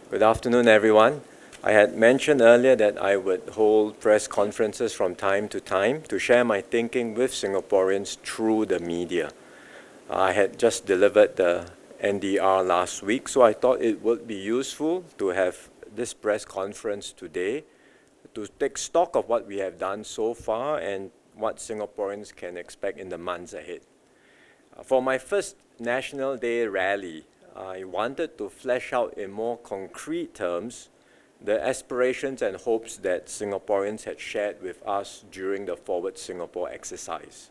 Good afternoon, everyone. I had mentioned earlier that I would hold press conferences from time to time to share my thinking with Singaporeans through the media. I had just delivered the NDR last week, so I thought it would be useful to have this press conference today to take stock of what we have done so far and what Singaporeans can expect in the months ahead. For my first National Day rally, I wanted to flesh out in more concrete terms the aspirations and hopes that Singaporeans had shared with us during the Forward Singapore exercise.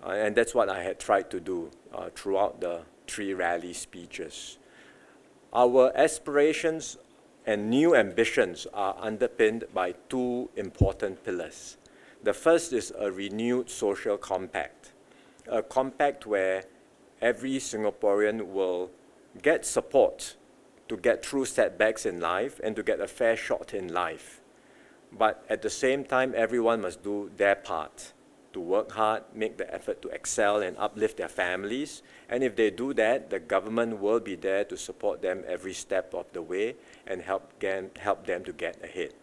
And that's what I had tried to do throughout the 3 rally speeches. Our aspirations and new ambitions are underpinned by 2 important pillars. The first is a renewed social compact, a compact where every Singaporean will get support to get through setbacks in life and to get a fair shot in life. But at the same time, everyone must do their part to work hard, make the effort to excel and uplift their families. And if they do that, the government will be there to support them every step of the way and help them to get ahead.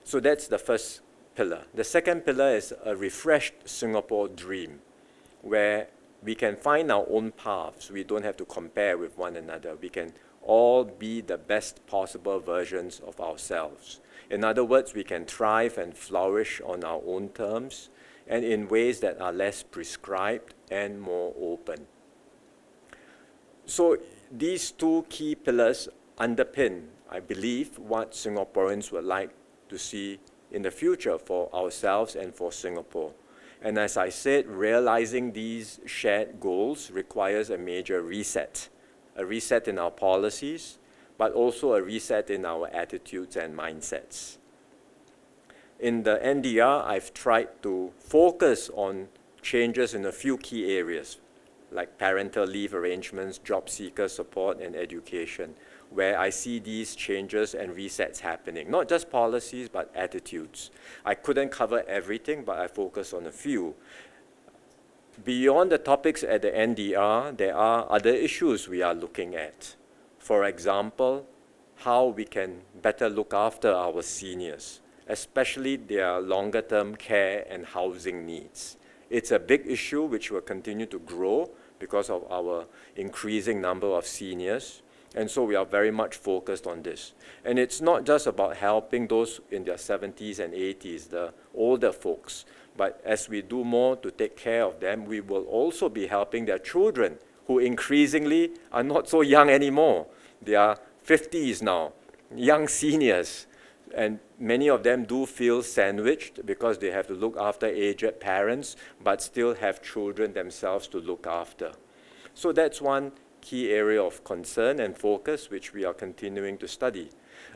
So that's the first pillar. The second pillar is a refreshed Singapore dream, where we can find our own paths. We don't have to compare with one another. We can all be the best possible versions of ourselves. In other words, we can thrive and flourish on our own terms and in ways that are less prescribed and more open. So these 2 key pillars underpin, I believe, what Singaporeans would like to see in the future for ourselves and for Singapore. And as I said, realizing these shared goals requires a major reset in our policies, but also a reset in our attitudes and mindsets. In the NDR, I've tried to focus on changes in a few key areas, like parental leave arrangements, job seeker support, and education, where I see these changes and resets happening. Not just policies, but attitudes. I couldn't cover everything, but I focused on a few. Beyond the topics at the NDR, there are other issues we are looking at. For example, how we can better look after our seniors, especially their longer-term care and housing needs. It's a big issue which will continue to grow because of our increasing number of seniors. And so we are very much focused on this. And it's not just about helping those in their 70s and 80s, the older folks, but as we do more to take care of them, we will also be helping their children, who increasingly are not so young anymore. They are 50s now, young seniors. And many of them do feel sandwiched because they have to look after aged parents, but still have children themselves to look after. So that's one key area of concern and focus which we are continuing to study.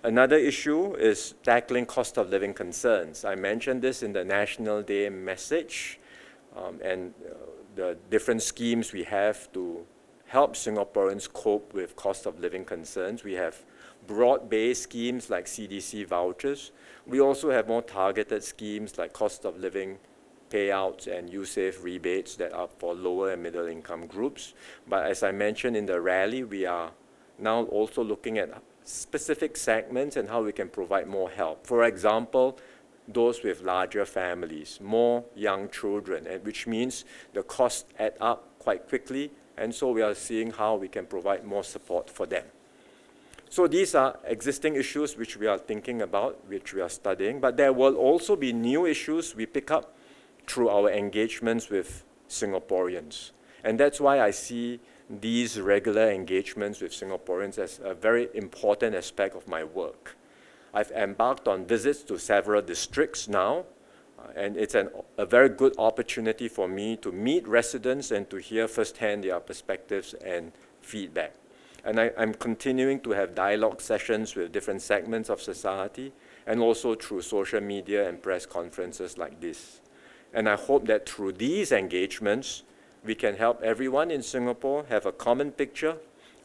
Another issue is tackling cost of living concerns. I mentioned this in the National Day message and the different schemes we have to help Singaporeans cope with cost of living concerns. We have broad-based schemes like CDC vouchers. We also have more targeted schemes like cost of living payouts and USAVE rebates that are for lower and middle income groups. But as I mentioned in the rally, we are now also looking at specific segments and how we can provide more help. For example, those with larger families, more young children, and which means the costs add up quite quickly, and so we are seeing how we can provide more support for them. So these are existing issues which we are thinking about, which we are studying, but there will also be new issues we pick up through our engagements with Singaporeans. And that's why I see these regular engagements with Singaporeans as a very important aspect of my work. I've embarked on visits to several districts now, and it's a very good opportunity for me to meet residents and to hear firsthand their perspectives and feedback. And I'm continuing to have dialogue sessions with different segments of society, and also through social media and press conferences like this. And I hope that through these engagements, we can help everyone in Singapore have a common picture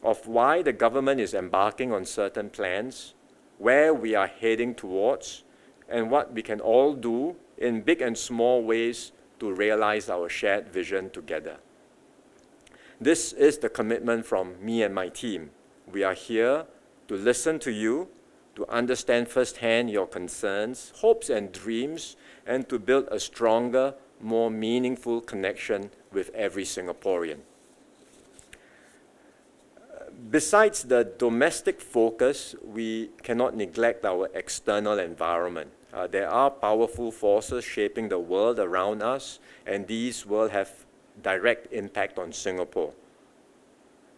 of why the government is embarking on certain plans, where we are heading towards, and what we can all do in big and small ways to realize our shared vision together. This is the commitment from me and my team. We are here to listen to you, to understand firsthand your concerns, hopes and dreams, and to build a stronger, more meaningful connection with every Singaporean. Besides the domestic focus, we cannot neglect our external environment. There are powerful forces shaping the world around us, and these will have direct impact on Singapore.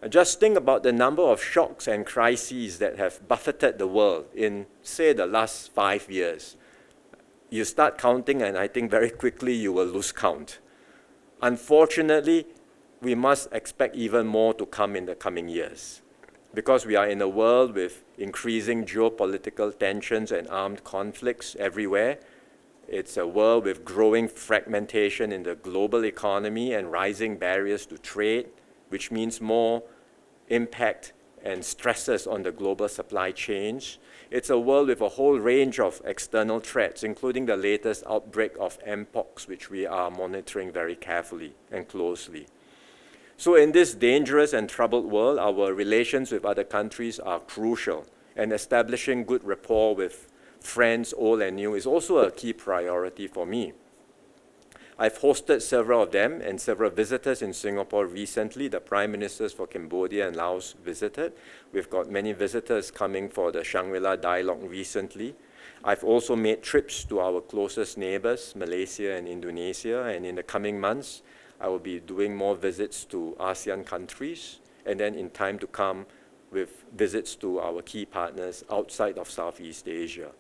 Just think about the number of shocks and crises that have buffeted the world in, say, the last 5 years. You start counting, and I think very quickly you will lose count. Unfortunately, we must expect even more to come in the coming years, because we are in a world with increasing geopolitical tensions and armed conflicts everywhere. It's a world with growing fragmentation in the global economy and rising barriers to trade, which means more impact and stresses on the global supply chains. It's a world with a whole range of external threats, including the latest outbreak of Mpox, which we are monitoring very carefully and closely. So in this dangerous and troubled world, our relations with other countries are crucial, and establishing good rapport with friends, old and new, is also a key priority for me. I've hosted several of them and several visitors in Singapore recently. The Prime Ministers for Cambodia and Laos visited. We've got many visitors coming for the Shangri-La Dialogue recently. I've also made trips to our closest neighbors, Malaysia and Indonesia, and in the coming months, I will be doing more visits to ASEAN countries, and then in time to come with visits to our key partners outside of Southeast Asia.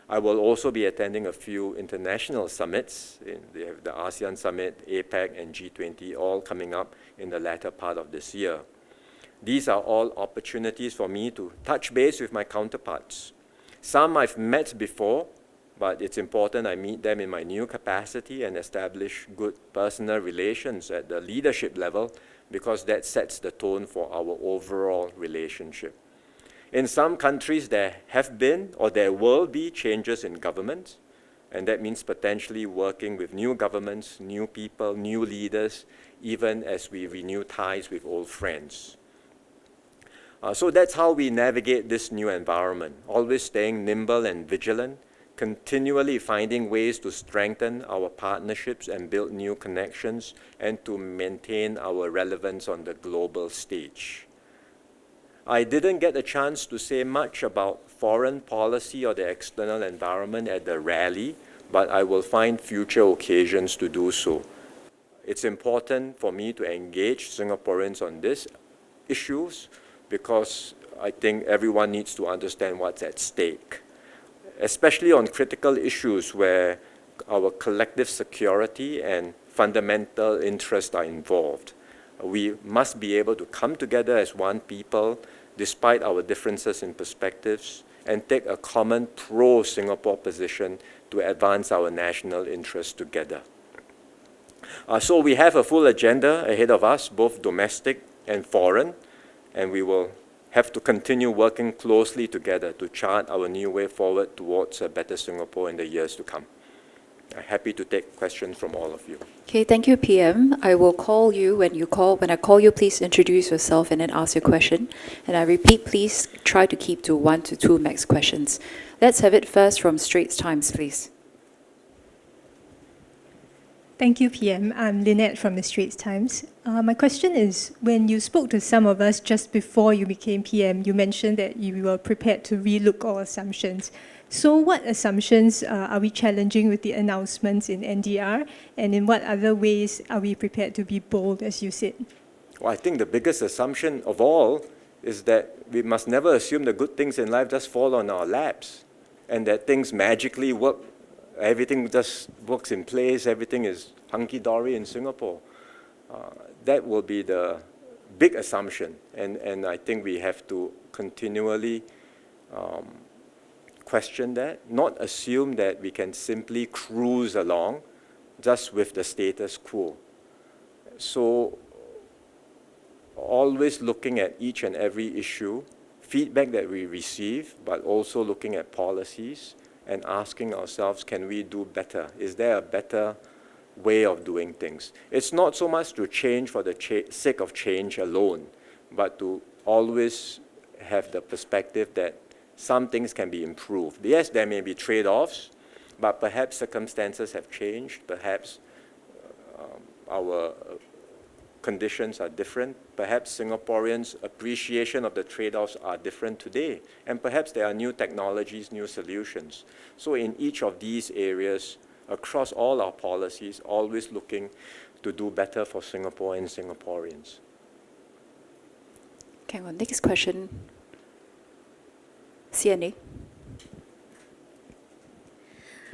I will also be attending a few international summits. They have the ASEAN Summit, APEC, and G20 all coming up in the latter part of this year. These are all opportunities for me to touch base with my counterparts. Some I've met before, but it's important I meet them in my new capacity and establish good personal relations at the leadership level, because that sets the tone for our overall relationship. In some countries, there have been or there will be changes in government, and that means potentially working with new governments, new people, new leaders, even as we renew ties with old friends. So that's how we navigate this new environment, always staying nimble and vigilant, continually finding ways to strengthen our partnerships and build new connections, and to maintain our relevance on the global stage. I didn't get a chance to say much about foreign policy or the external environment at the rally, but I will find future occasions to do so. It's important for me to engage Singaporeans on these issues, because I think everyone needs to understand what's at stake, especially on critical issues where our collective security and fundamental interests are involved. We must be able to come together as one people, despite our differences in perspectives, and take a common pro-Singapore position to advance our national interests together. So we have a full agenda ahead of us, both domestic and foreign, and we will have to continue working closely together to chart our new way forward towards a better Singapore in the years to come. I'm happy to take questions from all of you. Okay, thank you, PM. I will call you when you call. When I call you, please introduce yourself and then ask your question. And I repeat, please try to keep to 1 to 2 max questions. Let's have it first from Straits Times, please. Thank you, PM. I'm Lynette from the Straits Times. My question is, when you spoke to some of us just before you became PM, you mentioned that you were prepared to relook all assumptions. So what assumptions are we challenging with the announcements in NDR, and in what other ways are we prepared to be bold, as you said? Well, I think the biggest assumption of all is that we must never assume the good things in life just fall on our laps, and that things magically work. Everything just works in place, everything is hunky-dory in Singapore. That will be the big assumption, and I think we have to continually question that, not assume that we can simply cruise along just with the status quo. So always looking at each and every issue, feedback that we receive, but also looking at policies and asking ourselves, can we do better? Is there a better way of doing things? It's not so much to change for the sake of change alone, but to always have the perspective that some things can be improved. Yes, there may be trade-offs, but perhaps circumstances have changed. Perhaps our conditions are different. Perhaps Singaporeans' appreciation of the trade-offs are different today. And perhaps there are new technologies, new solutions. So in each of these areas, across all our policies, always looking to do better for Singapore and Singaporeans. Okay, well, next question. CNA.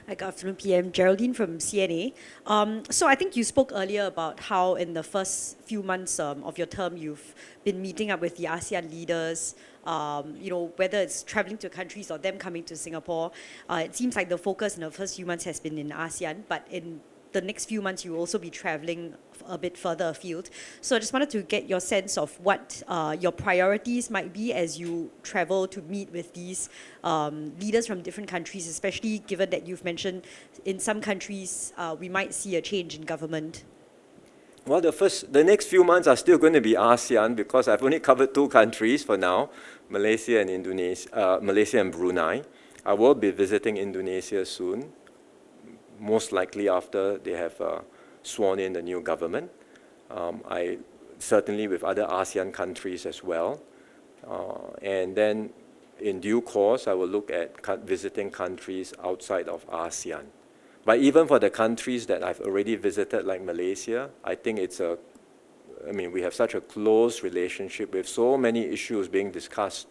Hi, good afternoon, PM. Geraldine from CNA. So I think you spoke earlier about how in the first few months of your term, you've been meeting up with the ASEAN leaders, whether it's traveling to countries or them coming to Singapore. It seems like the focus in the first few months has been in ASEAN, but in the next few months, you will also be traveling a bit further afield. So I just wanted to get your sense of what your priorities might be as you travel to meet with these leaders from different countries, especially given that you've mentioned in some countries we might see a change in government. Well, the next few months are still going to be ASEAN because I've only covered 2 countries for now, Malaysia and Indonesia, Malaysia and Brunei. I will be visiting Indonesia soon, most likely after they have sworn in the new government. I certainly with other ASEAN countries as well. And then in due course, I will look at visiting countries outside of ASEAN. But even for the countries that I've already visited, like Malaysia, I think we have such a close relationship with so many issues being discussed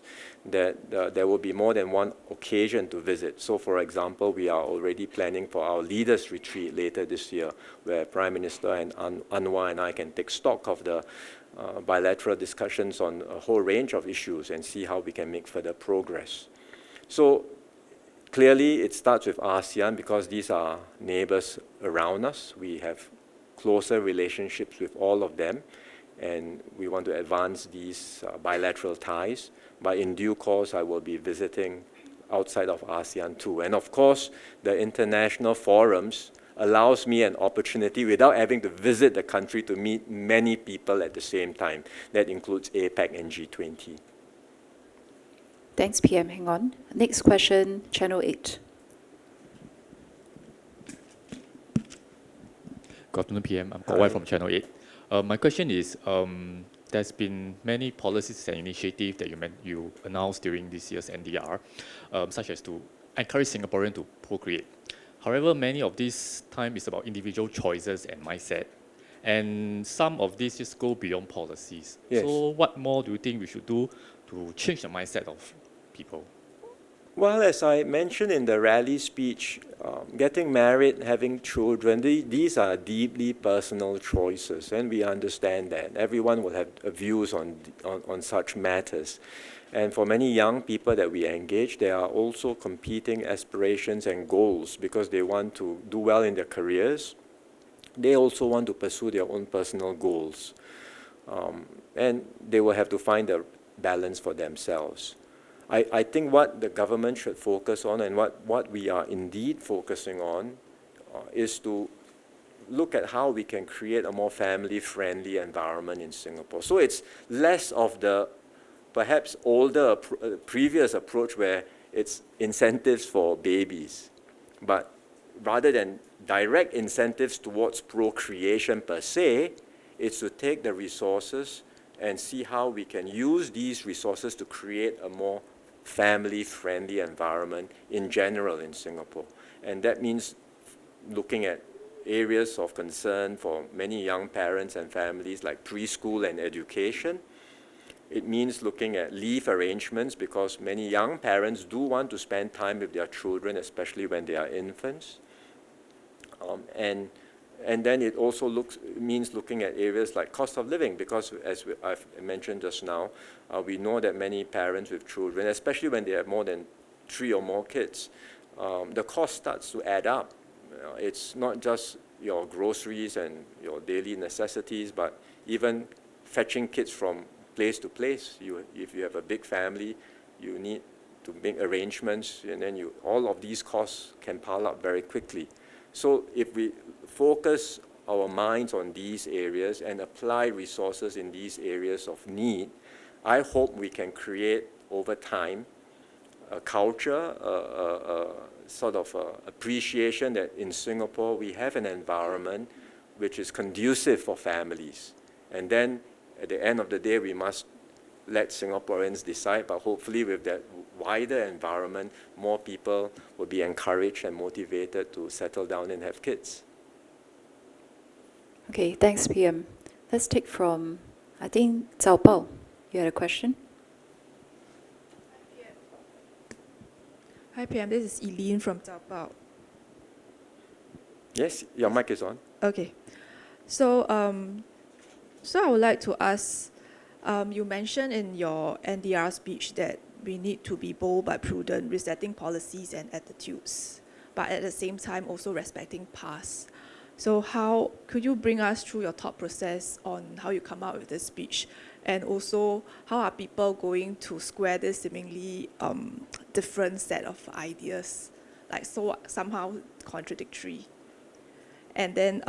that there will be more than one occasion to visit. So for example, we are already planning for our leaders retreat later this year, where Prime Minister and Anwar and I can take stock of the bilateral discussions on a whole range of issues and see how we can make further progress. So clearly it starts with ASEAN because these are neighbors around us. We have closer relationships with all of them, and we want to advance these bilateral ties. But in due course, I will be visiting outside of ASEAN too. And of course, the international forums allows me an opportunity without having to visit the country to meet many people at the same time. That includes APEC and G20. Thanks, PM. Hang on. Next question, Channel 8. Good afternoon, PM. I'm Kawai from Channel 8. My question is, there's been many policies and initiatives that you announced during this year's NDR, such as to encourage Singaporeans to procreate. However, many of this time is about individual choices and mindset, and some of these just go beyond policies. Yes. So what more do you think we should do to change the mindset of people? Well, as I mentioned in the rally speech, getting married, having children, these are deeply personal choices, and we understand that. Everyone will have views on such matters. And for many young people that we engage, there are also competing aspirations and goals because they want to do well in their careers. They also want to pursue their own personal goals. And they will have to find a balance for themselves. I think what the government should focus on and what we are indeed focusing on is to look at how we can create a more family-friendly environment in Singapore. So it's less of the perhaps older previous approach where it's incentives for babies, but rather than direct incentives towards procreation per se, it's to take the resources and see how we can use these resources to create a more family-friendly environment in general in Singapore. And that means looking at areas of concern for many young parents and families like preschool and education. It means looking at leave arrangements because many young parents do want to spend time with their children, especially when they are infants. And then it also means looking at areas like cost of living because, as I've mentioned just now, we know that many parents with children, especially when they have more than 3 or more kids, the cost starts to add up. It's not just your groceries and your daily necessities, but even fetching kids from place to place. If you have a big family, you need to make arrangements, and then all of these costs can pile up very quickly. So if we focus our minds on these areas and apply resources in these areas of need, I hope we can create over time, a culture, sort of appreciation that in Singapore we have an environment which is conducive for families. And then at the end of the day, we must let Singaporeans decide, but hopefully with that wider environment, more people will be encouraged and motivated to settle down and have kids. Okay, thanks, PM. Let's take from, I think, Zhao Bao. You had a question? Hi, PM. This is Eileen from Taobao. Yes, your mic is on. Okay. So I would like to ask, you mentioned in your NDR speech that we need to be bold but prudent, resetting policies and attitudes, but at the same time also respecting past. So how could you bring us through your thought process on how you come up with this speech? And also, how are people going to square this seemingly different set of ideas, like so somehow contradictory? And then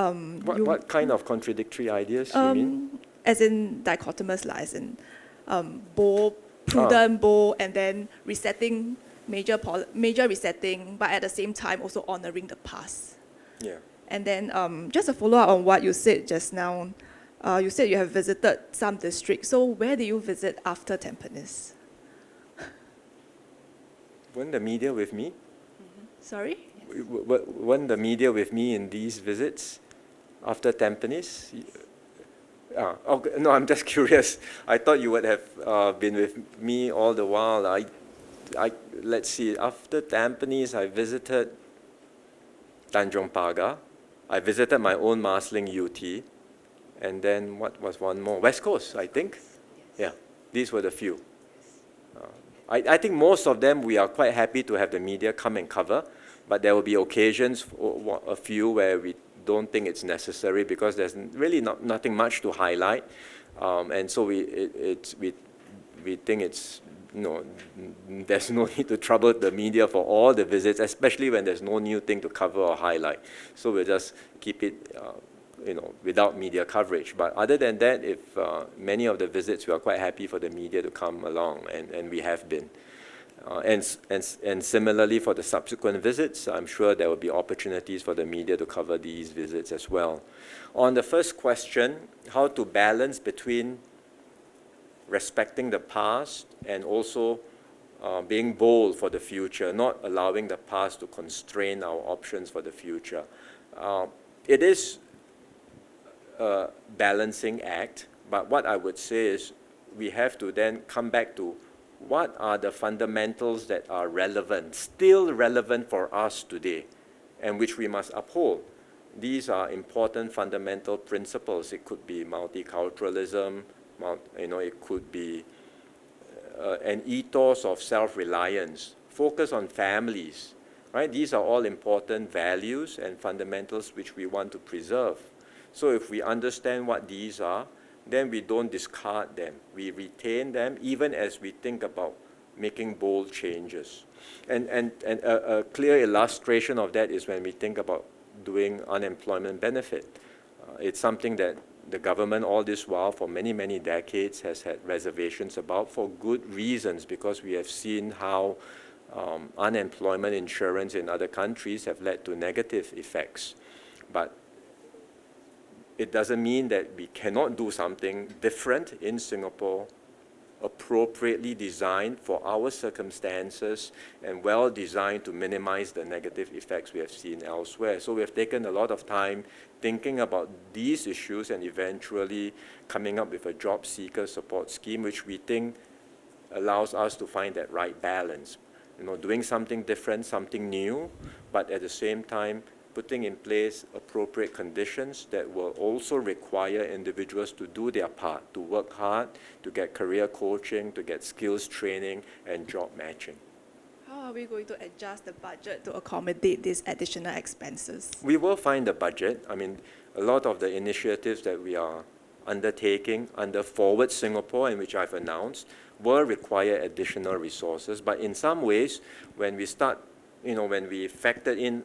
What kind of contradictory ideas you mean? as in dichotomous, like as in bold, prudent, bold, and then resetting major resetting, but at the same time also honoring the past. Yeah. And then just a follow-up on what you said just now. You said you have visited some districts. So where did you visit after Tampines? Weren't the media with me? Sorry? Weren't the media with me in these visits after Tampines? Okay, no, I'm just curious. I thought you would have been with me all the while. Let's see, after Tampines, I visited Tanjong Pagar. I visited my own Marsiling UT. And then what was one more? West Coast, I think. Yeah, these were the few. I think most of them we are quite happy to have the media come and cover, but there will be occasions, a few where we don't think it's necessary because there's really nothing much to highlight, and so we think it's there's no need to trouble the media for all the visits, especially when there's no new thing to cover or highlight. So we'll just keep it without media coverage. But other than that, if many of the visits, we are quite happy for the media to come along, and we have been. And similarly for the subsequent visits, I'm sure there will be opportunities for the media to cover these visits as well. On the first question, how to balance between respecting the past and also being bold for the future, not allowing the past to constrain our options for the future. It is a balancing act, but what I would say is we have to then come back to what are the fundamentals that are relevant, still relevant for us today, and which we must uphold. These are important fundamental principles. It could be multiculturalism, it could be an ethos of self-reliance, focus on families, right? These are all important values and fundamentals which we want to preserve. So if we understand what these are, then we don't discard them. We retain them even as we think about making bold changes. And a clear illustration of that is when we think about doing unemployment benefit. It's something that the government all this while for many, many decades has had reservations about for good reasons, because we have seen how unemployment insurance in other countries have led to negative effects. But it doesn't mean that we cannot do something different in Singapore, appropriately designed for our circumstances and well designed to minimize the negative effects we have seen elsewhere. So we have taken a lot of time thinking about these issues and eventually coming up with a job seeker support scheme, which we think allows us to find that right balance. Doing something different, something new, but at the same time, putting in place appropriate conditions that will also require individuals to do their part, to work hard, to get career coaching, to get skills training, and job matching. How are we going to adjust the budget to accommodate these additional expenses? We will find a budget. I mean, a lot of the initiatives that we are undertaking under Forward Singapore, and which I've announced, will require additional resources. But in some ways, when we start, when we factor in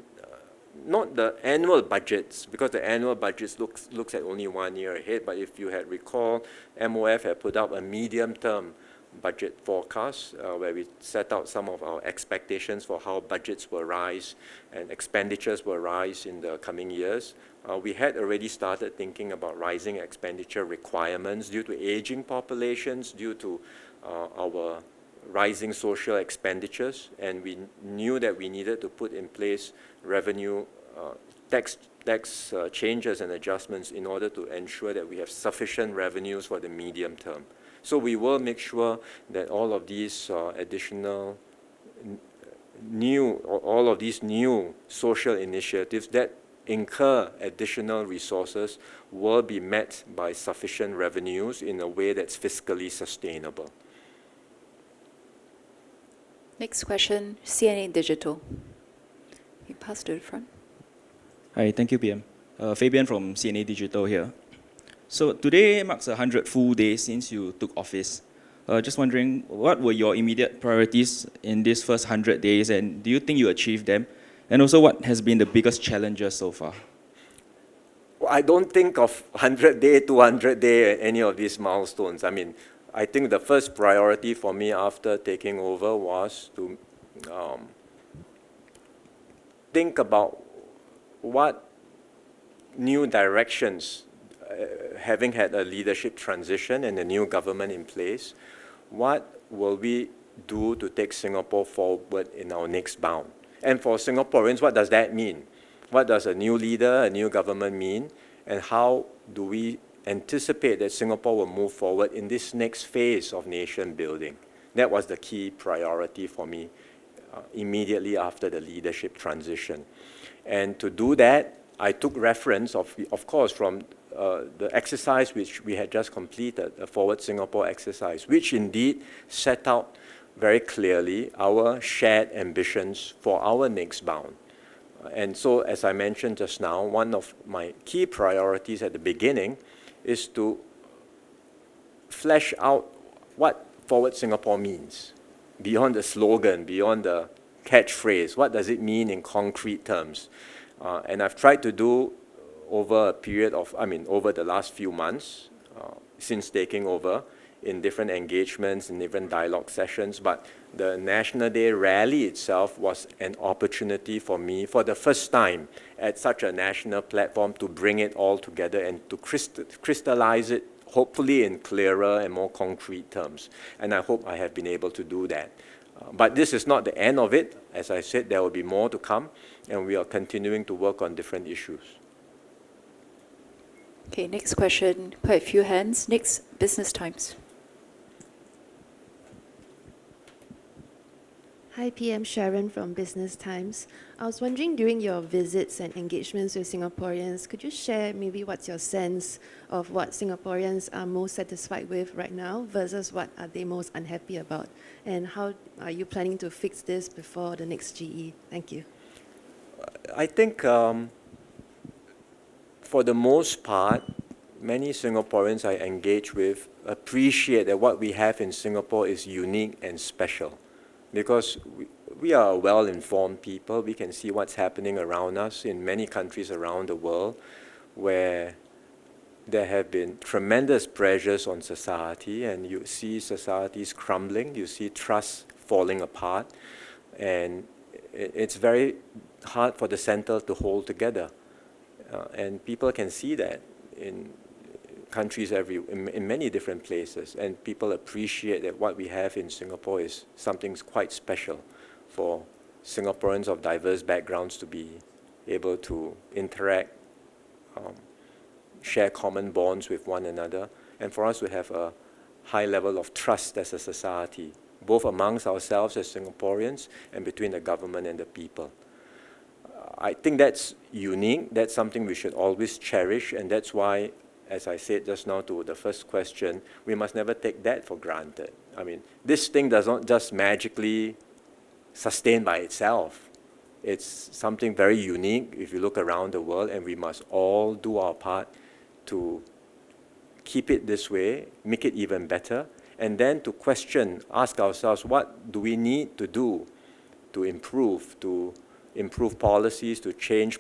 not the annual budgets, because the annual budgets looks at only 1 year ahead, but if you had recalled, MOF had put up a medium-term budget forecast, where we set out some of our expectations for how budgets will rise and expenditures will rise in the coming years. We had already started thinking about rising expenditure requirements due to aging populations, due to our rising social expenditures, and we knew that we needed to put in place revenue tax changes and adjustments in order to ensure that we have sufficient revenues for the medium term. So we will make sure that all of these new social initiatives that incur additional resources will be met by sufficient revenues in a way that's fiscally sustainable. Next question, CNA Digital. You pass to the front. Hi, thank you, PM. Fabian from CNA Digital here. So today marks 100 full days since you took office. Just wondering, what were your immediate priorities in these first 100 days, and do you think you achieved them? And also, what has been the biggest challenges so far? Well, I don't think of 100 day, 200 day, any of these milestones. I mean, I think the first priority for me after taking over was to think about what new directions, having had a leadership transition and a new government in place, what will we do to take Singapore forward in our next bound? And for Singaporeans, what does that mean? What does a new leader, a new government mean? And how do we anticipate that Singapore will move forward in this next phase of nation building? That was the key priority for me immediately after the leadership transition. And to do that, I took reference, of course, from the exercise which we had just completed, the Forward Singapore exercise, which indeed set out very clearly our shared ambitions for our next bound. And so, as I mentioned just now, one of my key priorities at the beginning is to flesh out what Forward Singapore means, beyond the slogan, beyond the catchphrase. What does it mean in concrete terms? And I've tried to do over a period of, over the last few months, since taking over, in different engagements, in different dialogue sessions, but the National Day rally itself was an opportunity for me, for the first time, at such a national platform, to bring it all together and to crystallize it, hopefully in clearer and more concrete terms. And I hope I have been able to do that. But this is not the end of it. As I said, there will be more to come, and we are continuing to work on different issues. Okay, next question. Quite a few hands. Next, Business Times. Hi, PM Sharon from Business Times. I was wondering, during your visits and engagements with Singaporeans, could you share maybe what's your sense of what Singaporeans are most satisfied with right now versus what are they most unhappy about? And how are you planning to fix this before the next GE? Thank you. I think for the most part, many Singaporeans I engage with appreciate that what we have in Singapore is unique and special. Because we are a well-informed people. We can see what's happening around us in many countries around the world where there have been tremendous pressures on society, and you see societies crumbling, you see trust falling apart, and it's very hard for the center to hold together. And people can see that in countries in many different places, and people appreciate that what we have in Singapore is something quite special for Singaporeans of diverse backgrounds to be able to interact, share common bonds with one another, and for us to have a high level of trust as a society, both amongst ourselves as Singaporeans and between the government and the people. I think that's unique. That's something we should always cherish, and that's why, as I said just now to the first question, we must never take that for granted. I mean, this thing does not just magically sustain by itself. It's something very unique if you look around the world, and we must all do our part to keep it this way, make it even better, and then to ask ourselves, what do we need to do to improve policies, to change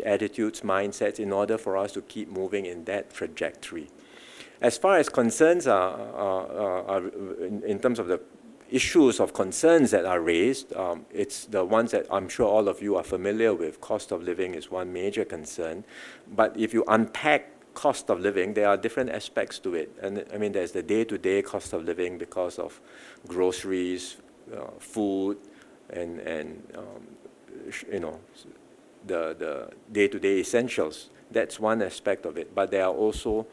attitudes, mindsets, in order for us to keep moving in that trajectory. As far as concerns are in terms of the issues of concerns that are raised, it's the ones that I'm sure all of you are familiar with. Cost of living is one major concern. But if you unpack cost of living, there are different aspects to it. And I mean, there's the day-to-day cost of living because of groceries, food, and you know, the day-to-day essentials. That's one aspect of it. But there are also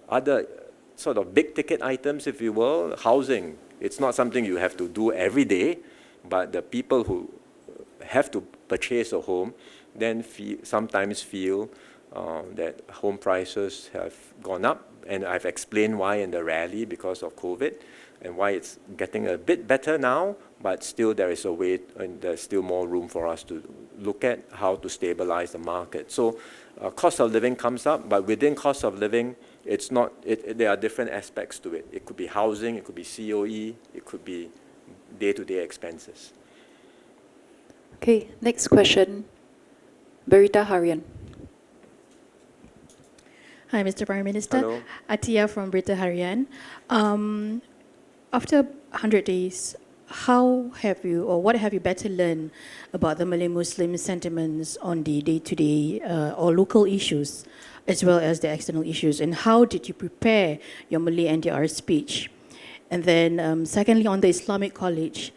other sort of big-ticket items, if you will. Housing. It's not something you have to do every day, but the people who have to purchase a home then sometimes feel that home prices have gone up. And I've explained why in the rally because of COVID and why it's getting a bit better now, but still there is a way and there's still more room for us to look at how to stabilize the market. So cost of living comes up, but within cost of living, it's not, there are different aspects to it. It could be housing, it could be COE, it could be day-to-day expenses. Okay, next question. Berita Harian. Hi, Mr. Prime Minister. Hello. Atia from Berita Harian. After 100 days, how have you, or what have you better learned about the Malay Muslim sentiments on the day-to-day or local issues, as well as the external issues, and how did you prepare your Malay NDR speech? And then secondly, on the Islamic College,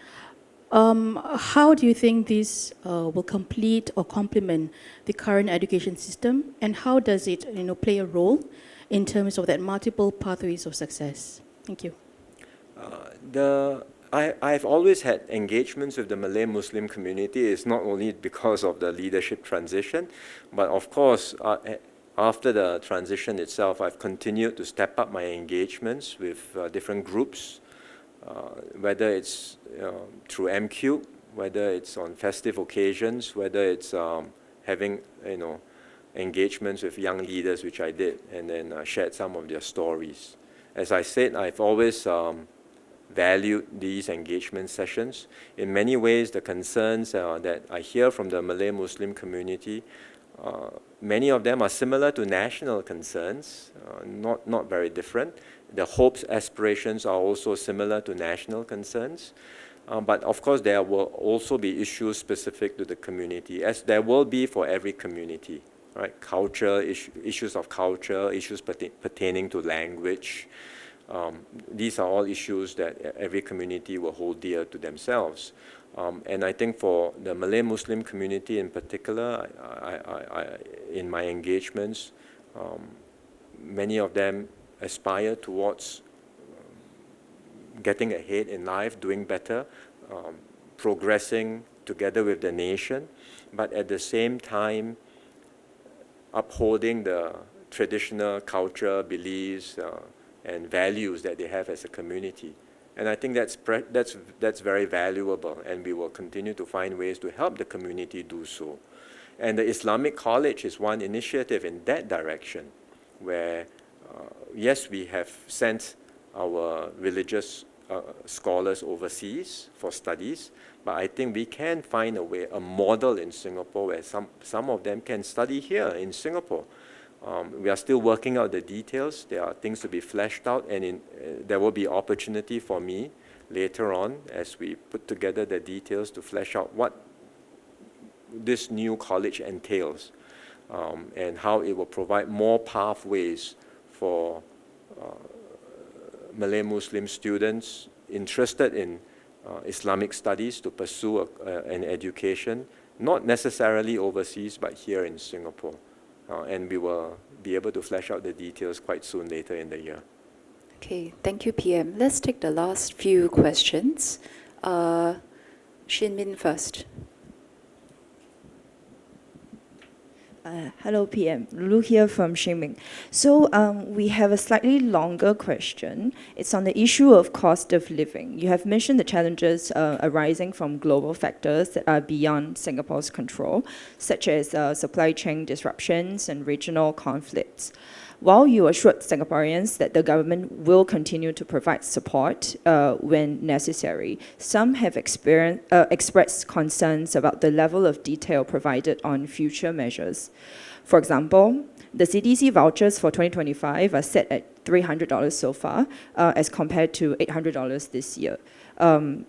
how do you think this will complete or complement the current education system, and how does it play a role in terms of that multiple pathways of success? Thank you. I've always had engagements with the Malay Muslim community. It's not only because of the leadership transition, but of course, after the transition itself, I've continued to step up my engagements with different groups, whether it's through MQ, whether it's on festive occasions, whether it's having engagements with young leaders, which I did, and then shared some of their stories. As I said, I've always valued these engagement sessions. In many ways, the concerns that I hear from the Malay Muslim community, many of them are similar to national concerns, not very different. The hopes, aspirations are also similar to national concerns. But of course, there will also be issues specific to the community, as there will be for every community, right? Culture, issues of culture, issues pertaining to language. These are all issues that every community will hold dear to themselves. And I think for the Malay Muslim community in particular, in my engagements, many of them aspire towards getting ahead in life, doing better, progressing together with the nation, but at the same time upholding the traditional culture, beliefs, and values that they have as a community. And I think that's very valuable, and we will continue to find ways to help the community do so. And the Islamic College is one initiative in that direction, where yes, we have sent our religious scholars overseas for studies, but I think we can find a way, a model in Singapore where some of them can study here in Singapore. We are still working out the details. There are things to be fleshed out, and there will be opportunity for me later on as we put together the details to flesh out what this new college entails, and how it will provide more pathways for Malay Muslim students interested in Islamic studies to pursue an education, not necessarily overseas, but here in Singapore. And we will be able to flesh out the details quite soon later in the year. Okay, thank you, PM. Let's take the last few questions. Shin Min first. Hello, PM. Lulu here from Xinmin. So we have a slightly longer question. It's on the issue of cost of living. You have mentioned the challenges arising from global factors that are beyond Singapore's control, such as supply chain disruptions and regional conflicts. While you assured Singaporeans that the government will continue to provide support when necessary, some have expressed concerns about the level of detail provided on future measures. For example, The CDC vouchers for 2025 are set at $300 so far, as compared to $800 this year.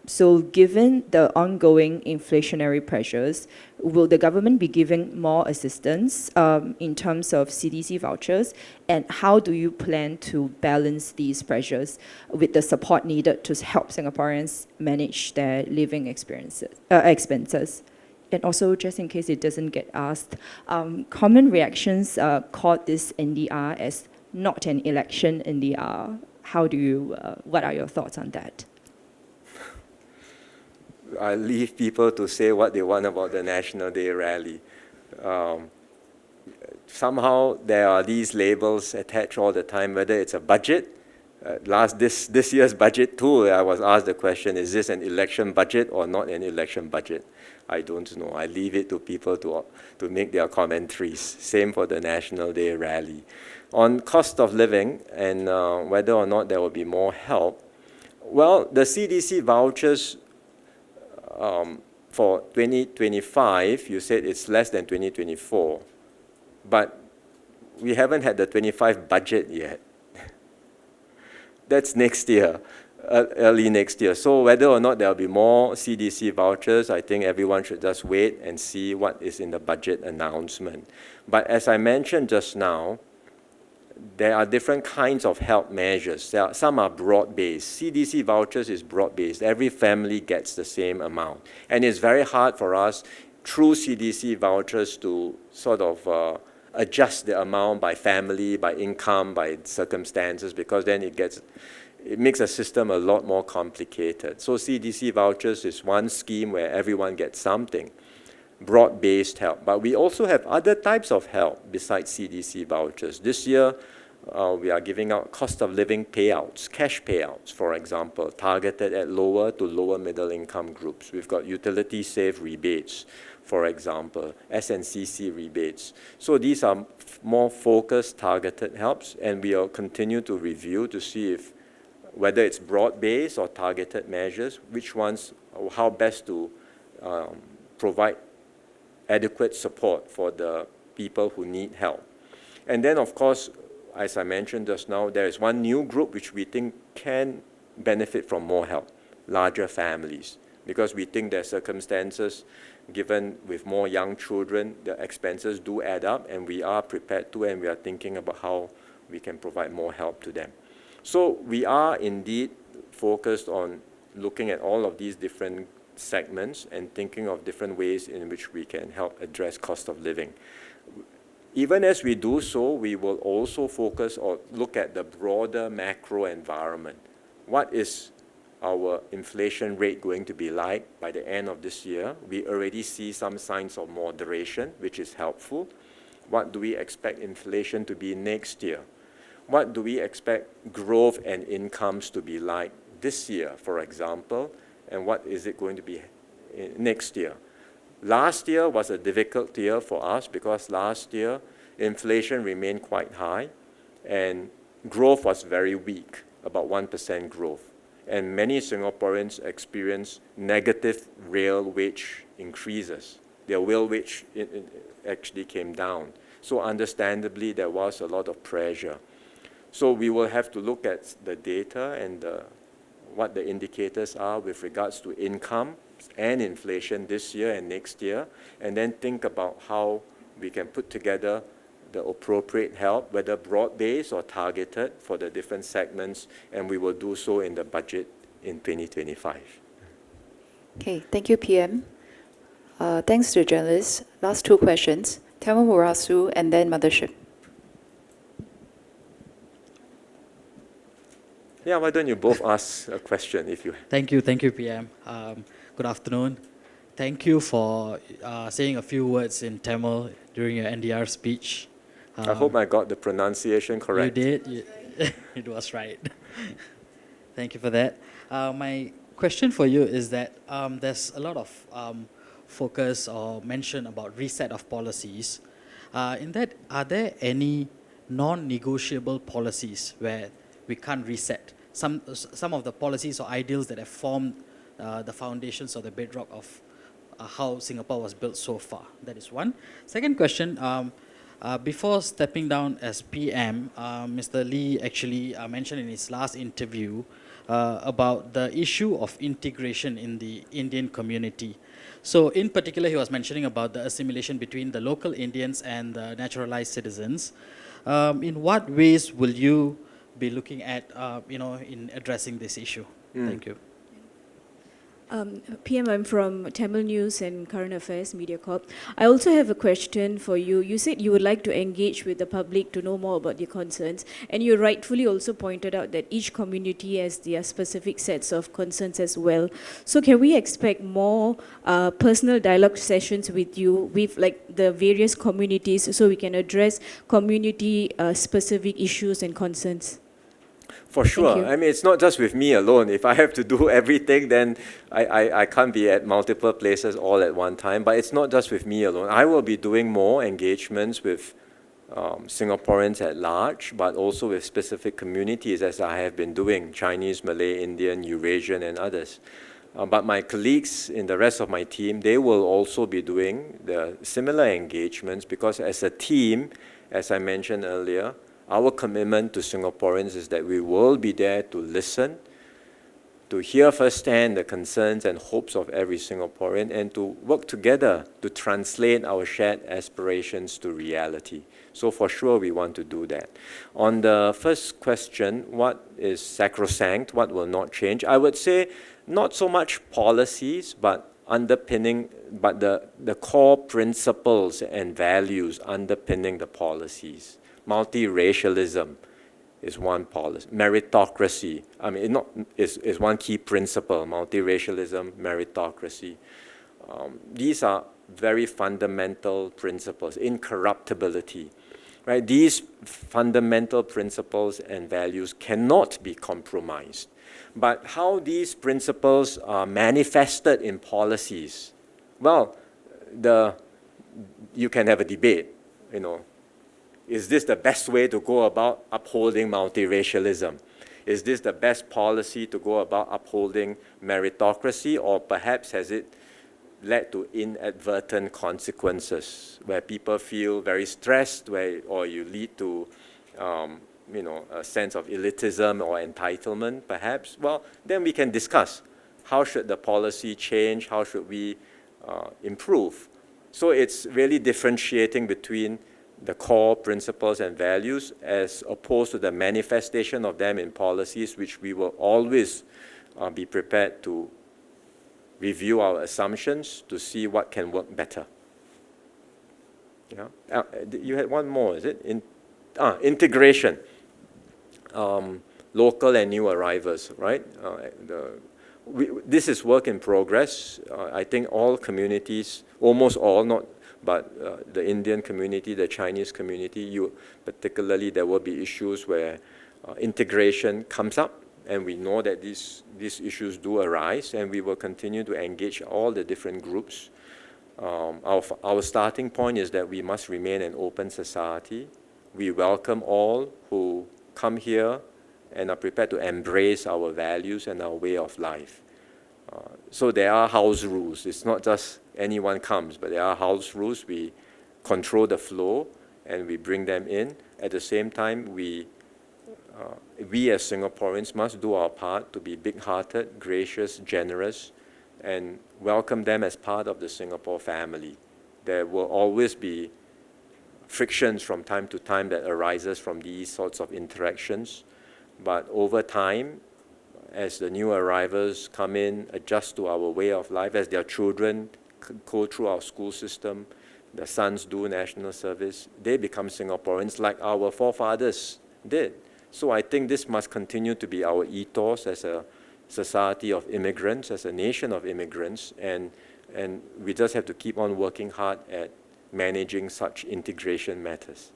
So given the ongoing inflationary pressures, will the government be giving more assistance in terms of CDC vouchers? And how do you plan to balance these pressures with the support needed to help Singaporeans manage their living expenses? And also, just in case it doesn't get asked, common reactions called this NDR as not an election NDR. What are your thoughts on that? I leave people to say what they want about the National Day rally. Somehow there are these labels attached all the time, whether it's a budget. This year's budget too, I was asked the question, is this an election budget or not an election budget? I don't know. I leave it to people to make their commentaries. Same for the National Day rally. On cost of living and whether or not there will be more help, well, the CDC vouchers for 2025, you said it's less than 2024, but we haven't had the 25 budget yet. That's next year, early next year. So whether or not there will be more CDC vouchers, I think everyone should just wait and see what is in the budget announcement. But as I mentioned just now, there are different kinds of help measures. Some are broad-based. CDC vouchers is broad-based. Every family gets the same amount. And it's very hard for us, through CDC vouchers, to sort of adjust the amount by family, by income, by circumstances, because then it makes a system a lot more complicated. So CDC vouchers is one scheme where everyone gets something, broad-based help. But we also have other types of help besides CDC vouchers. This year, we are giving out cost of living payouts, cash payouts, for example, targeted at lower to lower middle income groups. We've got utility save rebates, for example, SNCC rebates. So these are more focused, targeted helps, and we will continue to review to see if whether it's broad-based or targeted measures, which ones, or how best to provide adequate support for the people who need help. And then, of course, as I mentioned just now, there is one new group which we think can benefit from more help, larger families, because we think their circumstances, given with more young children, the expenses do add up, and we are prepared to, and we are thinking about how we can provide more help to them. So we are indeed focused on looking at all of these different segments and thinking of different ways in which we can help address cost of living. Even as we do so, we will also focus or look at the broader macro environment. What is our inflation rate going to be like by the end of this year? We already see some signs of moderation, which is helpful. What do we expect inflation to be next year? What do we expect growth and incomes to be like this year, for example? And what is it going to be next year? Last year was a difficult year for us because last year inflation remained quite high and growth was very weak, about 1% growth. And many Singaporeans experienced negative real wage increases. Their real wage actually came down. So understandably, there was a lot of pressure. So we will have to look at the data and what the indicators are with regards to income and inflation this year and next year, and then think about how we can put together the appropriate help, whether broad-based or targeted for the different segments, and we will do so in the budget in 2025. Okay, thank you, PM. Thanks to the journalists. Last two questions. Tamil Murasu and then Mothership. Yeah, why don't you both ask a question if you... Thank you, PM. Good afternoon. Thank you for saying a few words in Tamil during your NDR speech. I hope I got the pronunciation correct. You did. It was right. Thank you for that. My question for you is that there's a lot of focus or mention about reset of policies. In that, are there any non-negotiable policies where we can't reset? Some of the policies or ideals that have formed the foundations or the bedrock of how Singapore was built so far. That is one. Second question, Before stepping down as PM, Mr. Lee actually mentioned in his last interview about the issue of integration in the Indian community. So in particular, he was mentioning about the assimilation between the local Indians and the naturalized citizens. In what ways will you be looking at, in addressing this issue? Thank you. PM, I'm from Tamil News and Current Affairs Media Corp. I also have a question for you. You said you would like to engage with the public to know more about their concerns, and you rightfully also pointed out that each community has their specific sets of concerns as well. So can we expect more personal dialogue sessions with you, with like the various communities, so we can address community specific issues and concerns? For sure. I mean, it's not just with me alone. If I have to do everything, then I can't be at multiple places all at one time. But it's not just with me alone. I will be doing more engagements with Singaporeans at large, but also with specific communities, as I have been doing, Chinese, Malay, Indian, Eurasian, and others. But my colleagues in the rest of my team, they will also be doing the similar engagements, because as a team, as I mentioned earlier, our commitment to Singaporeans is that we will be there to listen, to hear firsthand the concerns and hopes of every Singaporean, and to work together to translate our shared aspirations to reality. So for sure, we want to do that. On the first question, what is sacrosanct, what will not change? I would say not so much policies, but the core principles and values underpinning the policies. Multiracialism is one policy. Meritocracy, is one key principle. Multiracialism, meritocracy. These are very fundamental principles. Incorruptibility, right? These fundamental principles and values cannot be compromised. But how these principles are manifested in policies, well, you can have a debate, Is this the best way to go about upholding multiracialism? Is this the best policy to go about upholding meritocracy, or perhaps has it led to inadvertent consequences where people feel very stressed, or you lead to a sense of elitism or entitlement, perhaps? Well, then we can discuss how should the policy change, how should we improve. So it's really differentiating between the core principles and values as opposed to the manifestation of them in policies, which we will always be prepared to review our assumptions to see what can work better. Yeah? You had one more, is it? Integration. Local and new arrivals, right? This is work in progress. I think all communities, almost all, but the Indian community, the Chinese community, particularly there will be issues where integration comes up, and we know that these issues do arise, and we will continue to engage all the different groups. Our starting point is that we must remain an open society. We welcome all who come here and are prepared to embrace our values and our way of life. So there are house rules. It's not just anyone comes, but there are house rules. We control the flow and we bring them in. At the same time, we as Singaporeans must do our part to be big-hearted, gracious, generous, and welcome them as part of the Singapore family. There will always be frictions from time to time that arises from these sorts of interactions, but over time, as the new arrivals come in, adjust to our way of life, as their children go through our school system, the sons do national service, they become Singaporeans like our forefathers did. So I think this must continue to be our ethos as a society of immigrants, as a nation of immigrants, and we just have to keep on working hard at managing such integration matters.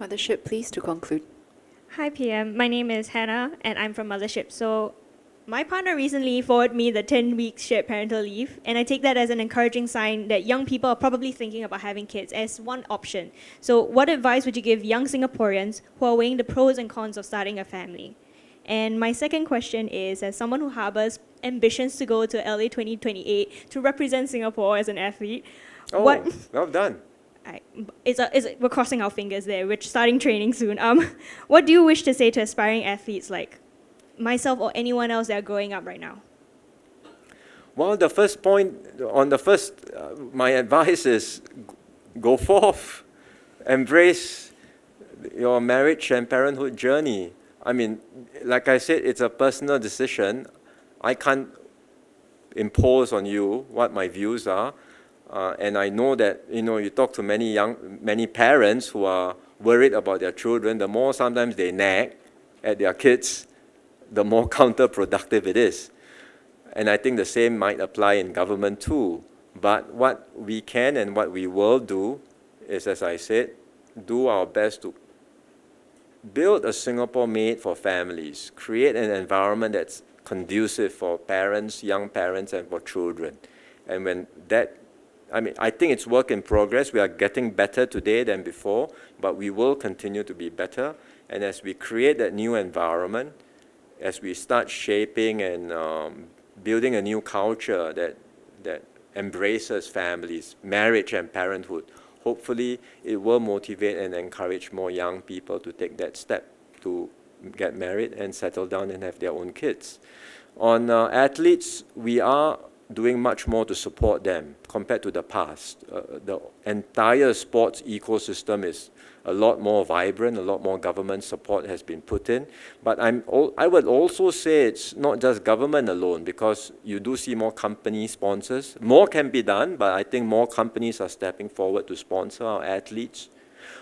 Mothership, please, to conclude. Hi PM, my name is Hannah and I'm from Mothership. So my partner recently forwarded me the 10-week shared parental leave, and I take that as an encouraging sign that young people are probably thinking about having kids as one option. So what advice would you give young Singaporeans who are weighing the pros and cons of starting a family? And my second question is, as someone who harbors ambitions to go to LA 2028 to represent Singapore as an athlete, well done. we're crossing our fingers there. We're starting training soon. What do you wish to say to aspiring athletes like myself or anyone else that are growing up right now? Well, the first point, my advice is go forth, embrace your marriage and parenthood journey. I mean, like I said, it's a personal decision. I can't impose on you what my views are. And I know that, you talk to many parents who are worried about their children. The more sometimes they nag at their kids, the more counterproductive it is. And I think the same might apply in government too. But what we can and what we will do is, as I said, do our best to build a Singapore made for families, create an environment that's conducive for parents, young parents, and for children. And when that, I think it's work in progress. We are getting better today than before, but we will continue to be better. And as we create that new environment, as we start shaping and building a new culture that embraces families, marriage and parenthood, hopefully it will motivate and encourage more young people to take that step to get married and settle down and have their own kids. On athletes, we are doing much more to support them compared to the past. The entire sports ecosystem is a lot more vibrant, a lot more government support has been put in. But I would also say it's not just government alone, because you do see more company sponsors. More can be done, but I think more companies are stepping forward to sponsor our athletes.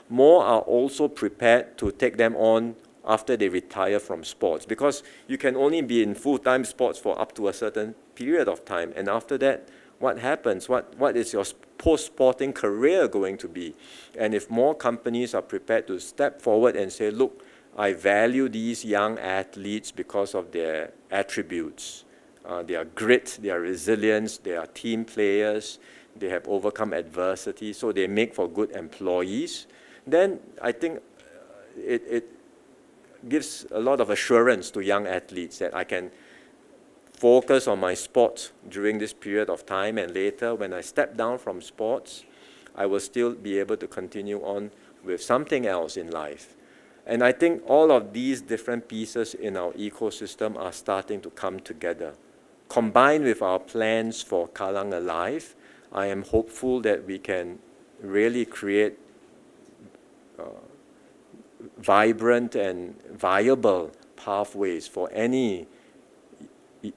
More are also prepared to take them on after they retire from sports, because you can only be in full-time sports for up to a certain period of time. And after that, what happens? What is your post-sporting career going to be? And if more companies are prepared to step forward and say, look, I value these young athletes because of their attributes, their grit, their resilience, they are team players, they have overcome adversity, so they make for good employees, then I think it gives a lot of assurance to young athletes that I can focus on my sport during this period of time, and later when I step down from sports, I will still be able to continue on with something else in life. And I think all of these different pieces in our ecosystem are starting to come together. Combined with our plans for Kallang Alive, I am hopeful that we can really create vibrant and viable pathways for any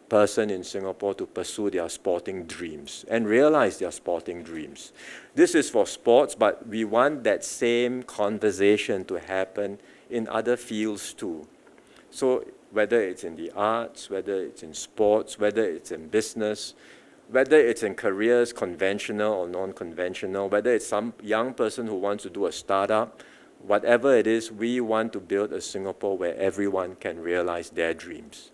person in Singapore to pursue their sporting dreams and realize their sporting dreams. This is for sports, but we want that same conversation to happen in other fields too. So whether it's in the arts, whether it's in sports, whether it's in business, whether it's in careers, conventional or non-conventional, whether it's some young person who wants to do a startup, whatever it is, we want to build a Singapore where everyone can realize their dreams.